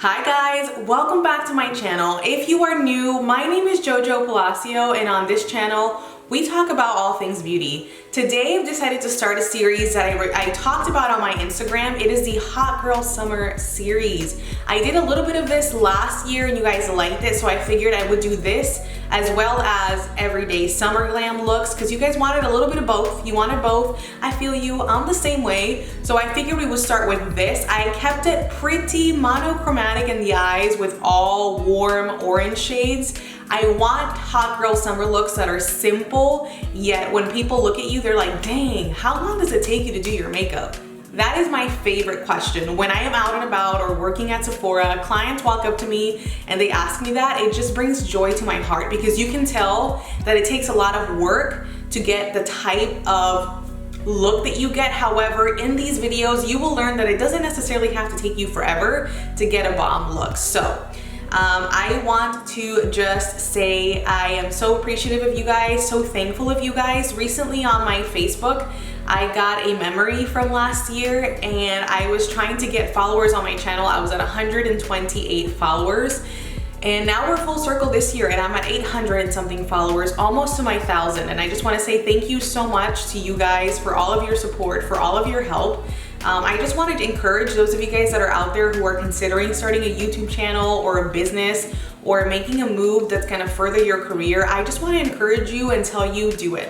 Hi guys, welcome back to my channel. If you are new, my name is Jojo Palacio, and on this channel we talk about all things beauty. Today I've decided to start a series that I talked about on my Instagram. It is the Hot Girl Summer series. I did a little bit of this last year and you guys liked it, so I figured I would do this as well as everyday summer glam looks because you guys wanted a little bit of both. You wanted both. I feel you. I'm the same way. So I figured we would start with this. I kept it pretty monochromatic in the eyes with all warm orange shades. I want hot girl summer looks that are simple, yet when people look at you, they're like, dang, how long does it take you to do your makeup? That is my favorite question. When I am out and about or working at Sephora, clients walk up to me and they ask me that. It just brings joy to my heart because you can tell that it takes a lot of work to get the type of look that you get. However, in these videos, you will learn that it doesn't necessarily have to take you forever to get a bomb look. So I want to just say I am so appreciative of you guys, so thankful of you guys. Recently on my Facebook, I got a memory from last year and I was trying to get followers on my channel. I was at 128 followers and now we're full circle this year and I'm at 800 and something followers, almost to my 1,000. And I just want to say thank you so much to you guys for all of your support, for all of your help. I just wanted to encourage those of you guys that are out there who are considering starting a YouTube channel or a business or making a move that's gonna further your career. I just want to encourage you and tell you, do it.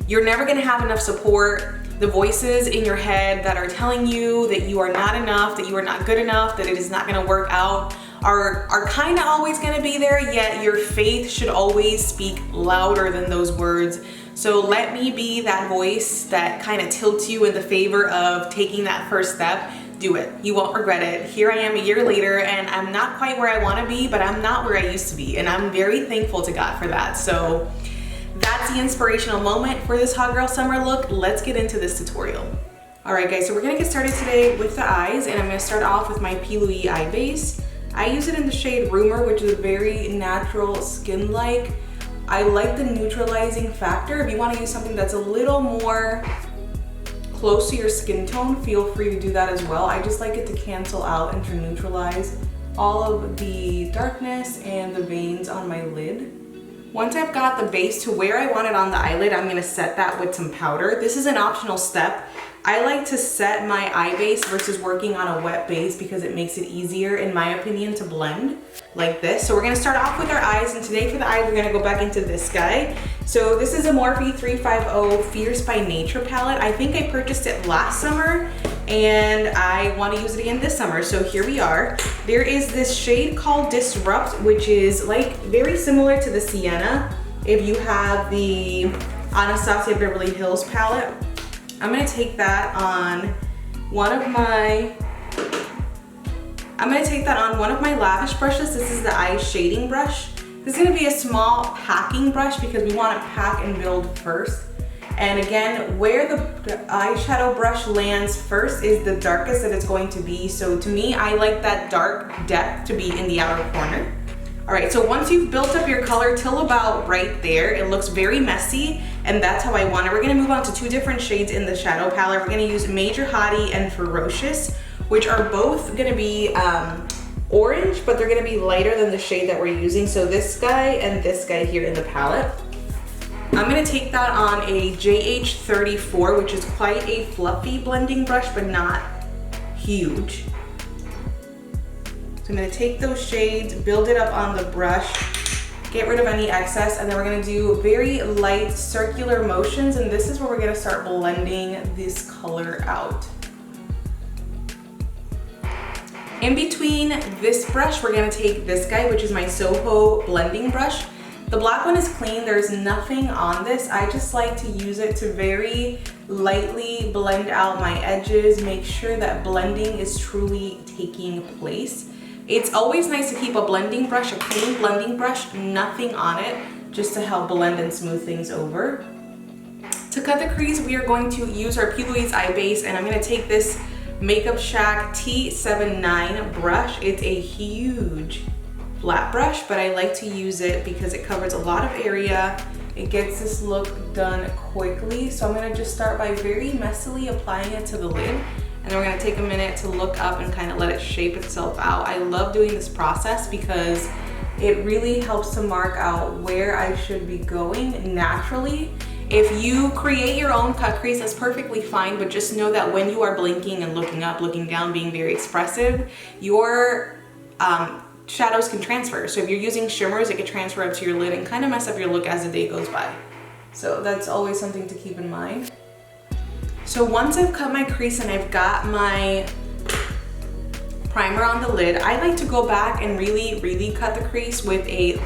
You're never gonna have enough support. The voices in your head that are telling you that you are not enough, that you are not good enough, that it is not gonna work out are kind of always gonna be there, yet your faith should always speak louder than those words. So let me be that voice that kind of tilts you in the favor of taking that first step. Do it. You won't regret it. Here I am a year later and I'm not quite where I want to be, but I'm not where I used to be. And I'm very thankful to God for that. So that's the inspirational moment for this hot girl summer look. Let's get into this tutorial. All right guys, so we're going to get started today with the eyes, and I'm going to start off with my P. Louise eye base. I use it in the shade Rumor, which is a very natural skin-like. I like the neutralizing factor. If you want to use something that's a little more close to your skin tone, feel free to do that as well. I just like it to cancel out and to neutralize all of the darkness and the veins on my lid. Once I've got the base to where I want it on the eyelid, I'm going to set that with some powder. This is an optional step. I like to set my eye base versus working on a wet base because it makes it easier, in my opinion, to blend like this. So we're gonna start off with our eyes, and today for the eyes, we're gonna go back into this guy. So this is a Morphe 350 Fierce by Nature palette. I think I purchased it last summer and I want to use it again this summer. So here we are. There is this shade called Disrupt, which is like very similar to the Sienna. If you have the Anastasia Beverly Hills palette, I'm gonna take that on one of my lavish brushes. This is the eye shading brush. This is gonna be a small packing brush because we wanna pack and build first. And again, where the eyeshadow brush lands first is the darkest that it's going to be. So to me, I like that dark depth to be in the outer corner. All right, so once you've built up your color till about right there, it looks very messy, and that's how I want it. We're gonna move on to two different shades in the shadow palette. We're gonna use Major Hottie and Ferocious, which are both gonna be orange, but they're gonna be lighter than the shade that we're using. So this guy and this guy here in the palette. I'm gonna take that on a JH34, which is quite a fluffy blending brush, but not huge. So I'm gonna take those shades, build it up on the brush, get rid of any excess, and then we're gonna do very light circular motions, and this is where we're gonna start blending this color out. In between this brush, we're gonna take this guy, which is my Soho blending brush. The black one is clean, there's nothing on this. I just like to use it to very lightly blend out my edges, make sure that blending is truly taking place. It's always nice to keep a blending brush, a clean blending brush, nothing on it, just to help blend and smooth things over. To cut the crease, we are going to use our P. Louise eye base, and I'm gonna take this Makeup Shack T79 brush. It's a huge flat brush, but I like to use it because it covers a lot of area. It gets this look done quickly. So I'm gonna just start by very messily applying it to the lid. And then we're gonna take a minute to look up and kind of let it shape itself out. I love doing this process because it really helps to mark out where I should be going naturally. If you create your own cut crease, that's perfectly fine, but just know that when you are blinking and looking up, looking down, being very expressive, your shadows can transfer. So if you're using shimmers, it can transfer up to your lid and kind of mess up your look as the day goes by. So that's always something to keep in mind. So once I've cut my crease and I've got my primer on the lid, I like to go back and really cut the crease with a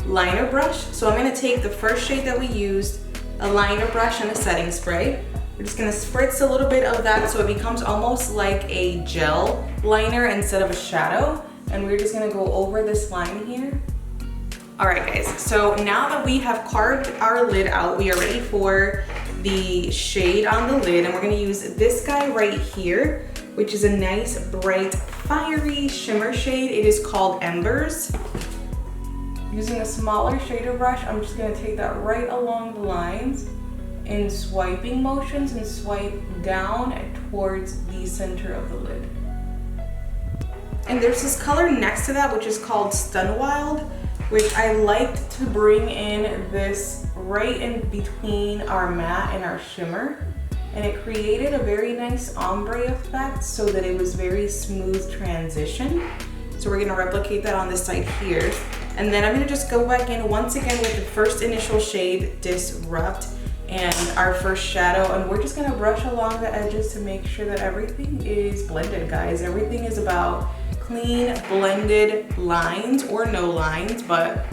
liner brush. So I'm gonna take the first shade that we used, a liner brush and a setting spray. We're just gonna spritz a little bit of that so it becomes almost like a gel liner instead of a shadow. And we're just gonna go over this line here. All right guys, so now that we have carved our lid out, we are ready for the shade on the lid, and we're gonna use this guy right here, which is a nice, bright, fiery shimmer shade. It is called Embers. Using a smaller shader brush, I'm just gonna take that right along the lines in swiping motions and swipe down towards the center of the lid. And there's this color next to that, which is called Stun Wild, which I liked to bring in this right in between our matte and our shimmer. And it created a very nice ombre effect so that it was very smooth transition. So we're gonna replicate that on this side here. And then I'm gonna just go back in once again with the first initial shade, Disrupt, and our first shadow. And we're just gonna brush along the edges to make sure that everything is blended, guys. Everything is about clean, blended lines or no lines, but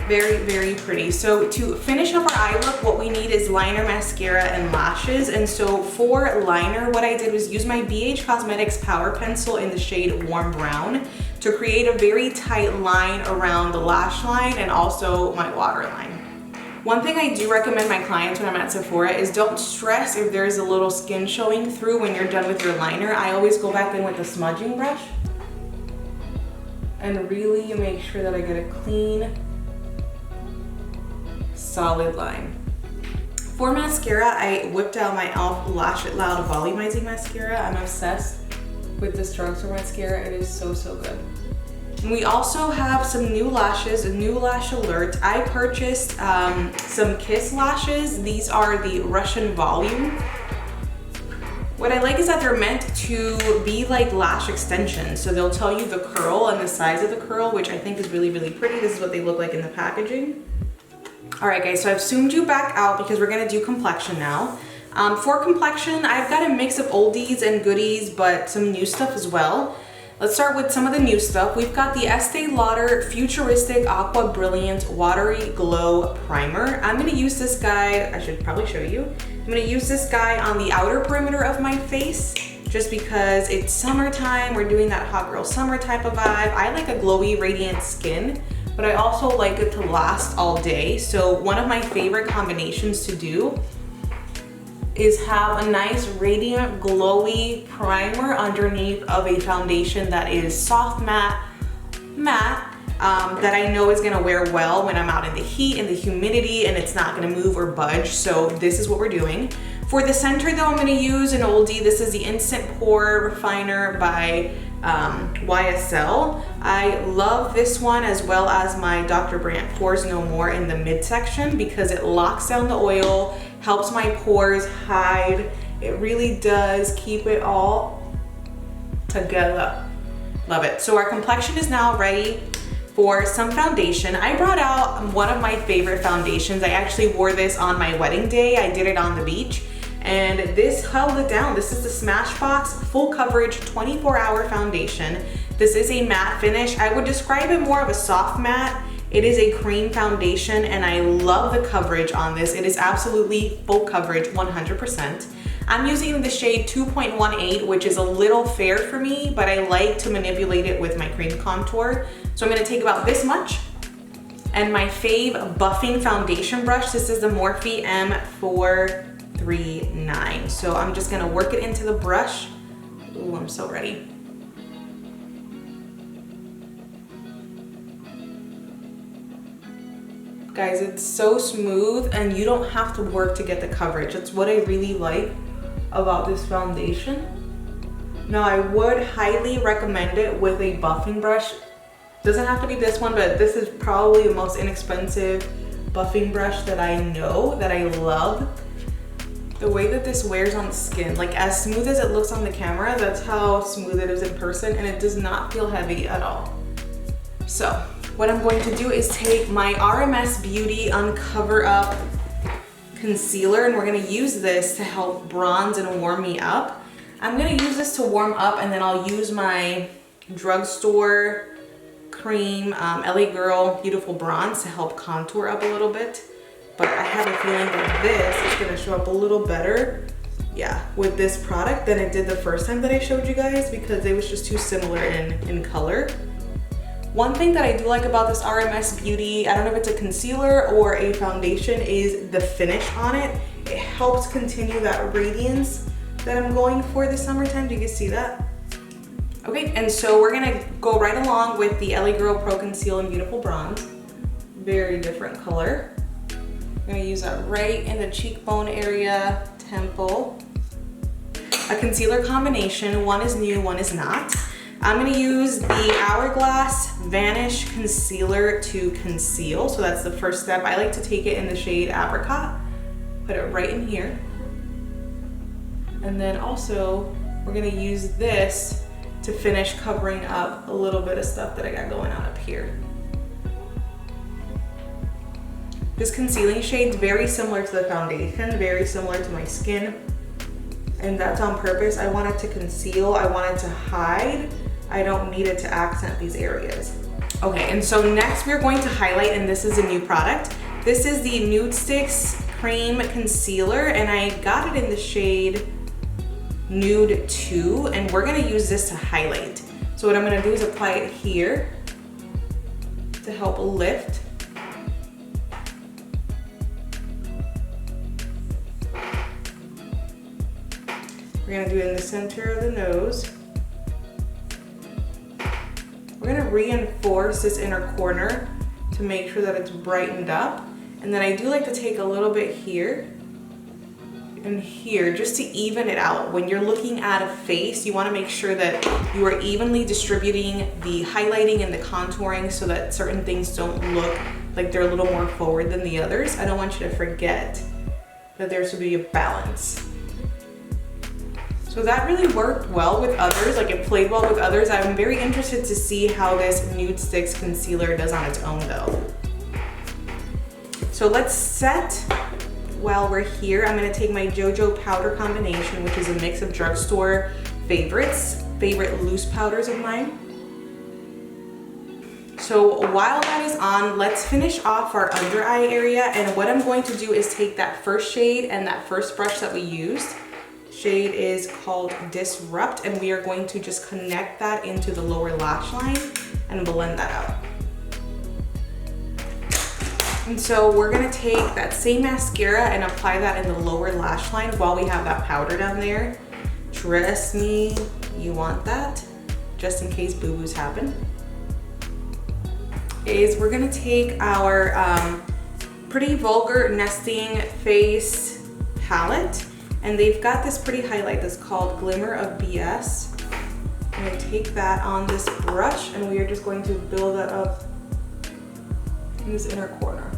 very pretty. So to finish up our eye look, what we need is liner, mascara, and lashes. And so for liner, what I did was use my BH Cosmetics Power Pencil in the shade Warm Brown to create a very tight line around the lash line and also my waterline. One thing I do recommend my clients when I'm at Sephora is don't stress if there's a little skin showing through when you're done with your liner. I always go back in with a smudging brush and really make sure that I get a clean, solid line. For mascara, I whipped out my Elle Lash It Loud Volumizing Mascara. I'm obsessed with this drugstore mascara. It is so good. And we also have some new lashes, a new lash alert. I purchased some Kiss lashes. These are the Russian Volume. What I like is that they're meant to be like lash extensions. So they'll tell you the curl and the size of the curl, which I think is really pretty. This is what they look like in the packaging. All right guys, so I've zoomed you back out because we're gonna do complexion now. For complexion, I've got a mix of oldies and goodies, but some new stuff as well. Let's start with some of the new stuff. We've got the Estee Lauder Futuristic Aqua Brilliance Watery Glow Primer. I'm gonna use this guy, I should probably show you. I'm gonna use this guy on the outer perimeter of my face just because it's summertime. We're doing that hot girl summer type of vibe. I like a glowy, radiant skin, but I also like it to last all day. So one of my favorite combinations to do is have a nice radiant glowy primer underneath of a foundation that is soft matte that I know is gonna wear well when I'm out in the heat and the humidity and it's not gonna move or budge. So this is what we're doing. For the center though, I'm gonna use an oldie. This is the Instant Pore Refiner by YSL. I love this one as well as my Dr. Brandt Pores No More in the midsection because it locks down the oil, helps my pores hide. It really does keep it all together. Love it. So our complexion is now ready for some foundation. I brought out one of my favorite foundations. I actually wore this on my wedding day. I did it on the beach and this held it down. This is the Smashbox Full Coverage 24-Hour Foundation. This is a matte finish. I would describe it more of a soft matte. It is a cream foundation and I love the coverage on this. It is absolutely full coverage, 100%. I'm using the shade 2.18, which is a little fair for me, but I like to manipulate it with my cream contour. So I'm gonna take about this much. And my fave buffing foundation brush, this is the Morphe M439. So I'm just gonna work it into the brush. Ooh, I'm so ready. Guys, it's so smooth and you don't have to work to get the coverage. That's what I really like about this foundation. Now I would highly recommend it with a buffing brush. Doesn't have to be this one, but this is probably the most inexpensive buffing brush that I know, that I love. The way that this wears on the skin, like as smooth as it looks on the camera, that's how smooth it is in person, and it does not feel heavy at all. So what I'm going to do is take my RMS Beauty Uncover Up concealer, and we're gonna use this to help bronze and warm me up. I'm gonna use this to warm up, and then I'll use my drugstore cream LA Girl Beautiful Bronze to help contour up a little bit. But I have a feeling that this is gonna show up a little better, yeah, with this product than it did the first time that I showed you guys, because it was just too similar in color. One thing that I do like about this RMS Beauty, I don't know if it's a concealer or a foundation, is the finish on it. It helps continue that radiance that I'm going for this summertime. Do you guys see that? Okay, and so we're gonna go right along with the LA Girl Pro Conceal in Beautiful Bronze. Very different color. I'm gonna use that right in the cheekbone area, temple. A concealer combination, one is new, one is not. I'm gonna use the Hourglass Vanish concealer to conceal. So that's the first step. I like to take it in the shade Apricot, put it right in here. And then also, we're gonna use this to finish covering up a little bit of stuff that I got going on up here. This concealing shade is very similar to the foundation, very similar to my skin, and that's on purpose. I want it to conceal, I want it to hide. I don't need it to accent these areas. Okay, and so next we're going to highlight, and this is a new product. This is the NudeStix Cream Concealer, and I got it in the shade Nude 2, and we're gonna use this to highlight. So what I'm gonna do is apply it here to help lift. We're gonna do it in the center of the nose. We're gonna reinforce this inner corner to make sure that it's brightened up. And then I do like to take a little bit here and here just to even it out. When you're looking at a face, you wanna make sure that you are evenly distributing the highlighting and the contouring so that certain things don't look like they're a little more forward than the others. I don't want you to forget that there should be a balance. So that really worked well with others, like it played well with others. I'm very interested to see how this NudeStix concealer does on its own though. So let's set, while we're here, I'm gonna take my Jojo powder combination, which is a mix of drugstore favorite loose powders of mine. So while that is on, let's finish off our under eye area. And what I'm going to do is take that first shade and that first brush that we used. Shade is called Disrupt, and we are going to just connect that into the lower lash line and blend that out. And so we're gonna take that same mascara and apply that in the lower lash line while we have that powder down there. Trust me, you want that, just in case boo-boos happen. We're gonna take our Pretty Vulgar Nesting Face palette, and they've got this pretty highlight that's called Glimmer of BS. I'm gonna take that on this brush, and we are just going to build that up in this inner corner.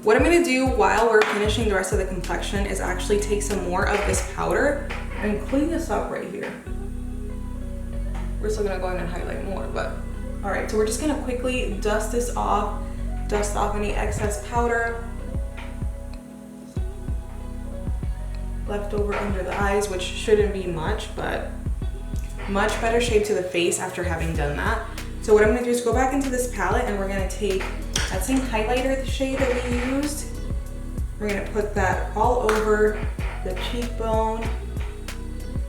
What I'm gonna do while we're finishing the rest of the complexion is actually take some more of this powder and clean this up right here. We're still gonna go in and highlight more, but all right, so we're just gonna quickly dust this off, dust off any excess powder left over under the eyes, which shouldn't be much, but much better shape to the face after having done that. So what I'm gonna do is go back into this palette, and we're gonna take that same highlighter, the shade that we used. We're gonna put that all over the cheekbone.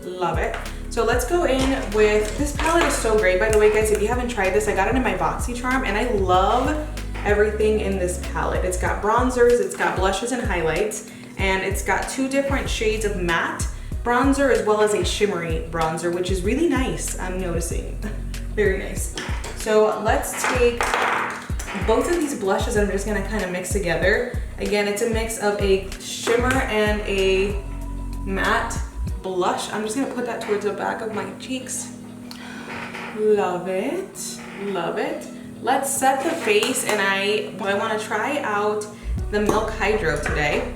Love it. So let's go in with, this palette is so great, by the way, guys. If you haven't tried this, I got it in my BoxyCharm, and I love everything in this palette. It's got bronzers, it's got blushes and highlights, and it's got 2 different shades of matte bronzer as well as a shimmery bronzer, which is really nice, I'm noticing. Very nice. So let's take both of these blushes, and I'm just gonna kind of mix together. Again, it's a mix of a shimmer and a matte blush. I'm just gonna put that towards the back of my cheeks. Love it, love it. Let's set the face, and I wanna try out the Milk Hydro today.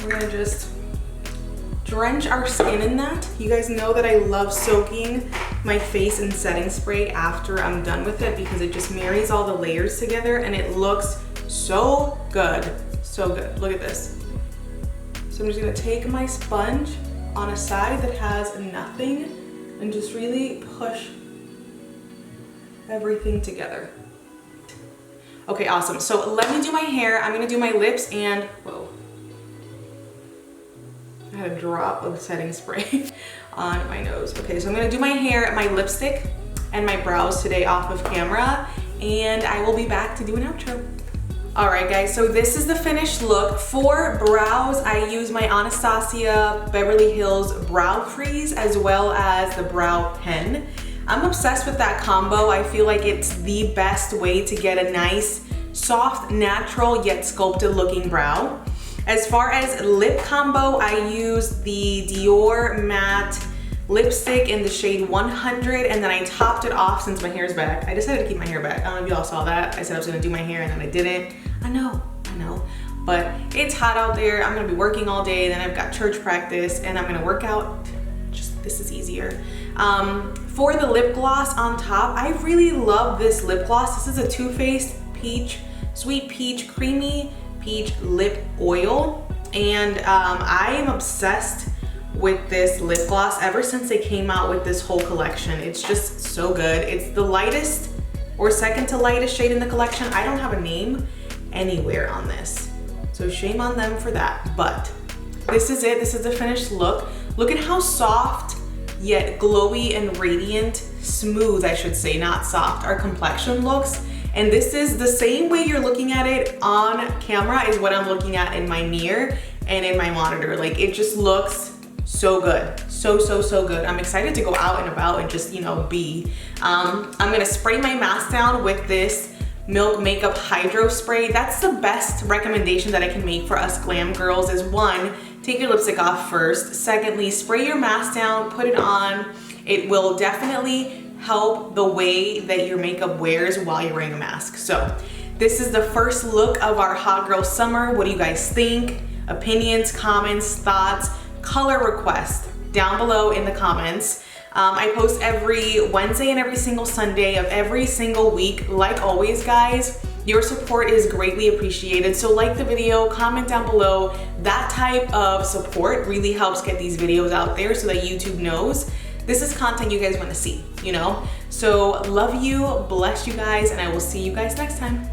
We're gonna just drench our skin in that. You guys know that I love soaking my face in setting spray after I'm done with it because it just marries all the layers together and it looks so good. So good. Look at this. So I'm just gonna take my sponge on a side that has nothing and just really push everything together. Okay, awesome. So let me do my hair. I'm gonna do my lips and, whoa. I had a drop of setting spray on my nose. Okay, so I'm gonna do my hair, my lipstick, and my brows today off of camera, and I will be back to do an outro. All right, guys, so this is the finished look. For brows, I use my Anastasia Beverly Hills Brow Freeze as well as the brow pen. I'm obsessed with that combo. I feel like it's the best way to get a nice, soft, natural, yet sculpted looking brow. As far as lip combo, I use the Dior Matte lipstick in the shade 100, and then I topped it off since my hair's back. I decided to keep my hair back. I don't know if y'all saw that. I said I was gonna do my hair and then I didn't. I know. But it's hot out there. I'm gonna be working all day, then I've got church practice, and I'm gonna work out. Just, this is easier. For the lip gloss on top, I really love this lip gloss. This is a Too Faced Peach, Sweet Peach, Creamy Peach Lip Oil, and I am obsessed with this lip gloss ever since they came out with this whole collection. It's just so good. It's the lightest or second to lightest shade in the collection. I don't have a name anywhere on this, so shame on them for that, but this is it. This is the finished look. Look at how soft yet glowy and radiant, smooth I should say, not soft, our complexion looks. And this is the same way you're looking at it on camera is what I'm looking at in my mirror and in my monitor. Like, it just looks so good. So good. I'm excited to go out and about and just, you know, be. I'm gonna spray my mask down with this Milk Makeup Hydro Spray. That's the best recommendation that I can make for us glam girls is, one, take your lipstick off first. Secondly, spray your mask down, put it on. It will definitely help the way that your makeup wears while you're wearing a mask. So this is the first look of our Hot Girl Summer. What do you guys think? Opinions, comments, thoughts, color requests down below in the comments. I post every Wednesday and every single Sunday of every single week. Like always, guys, your support is greatly appreciated. So like the video, comment down below. That type of support really helps get these videos out there so that YouTube knows this is content you guys want to see, you know? So love you, bless you guys, and I will see you guys next time.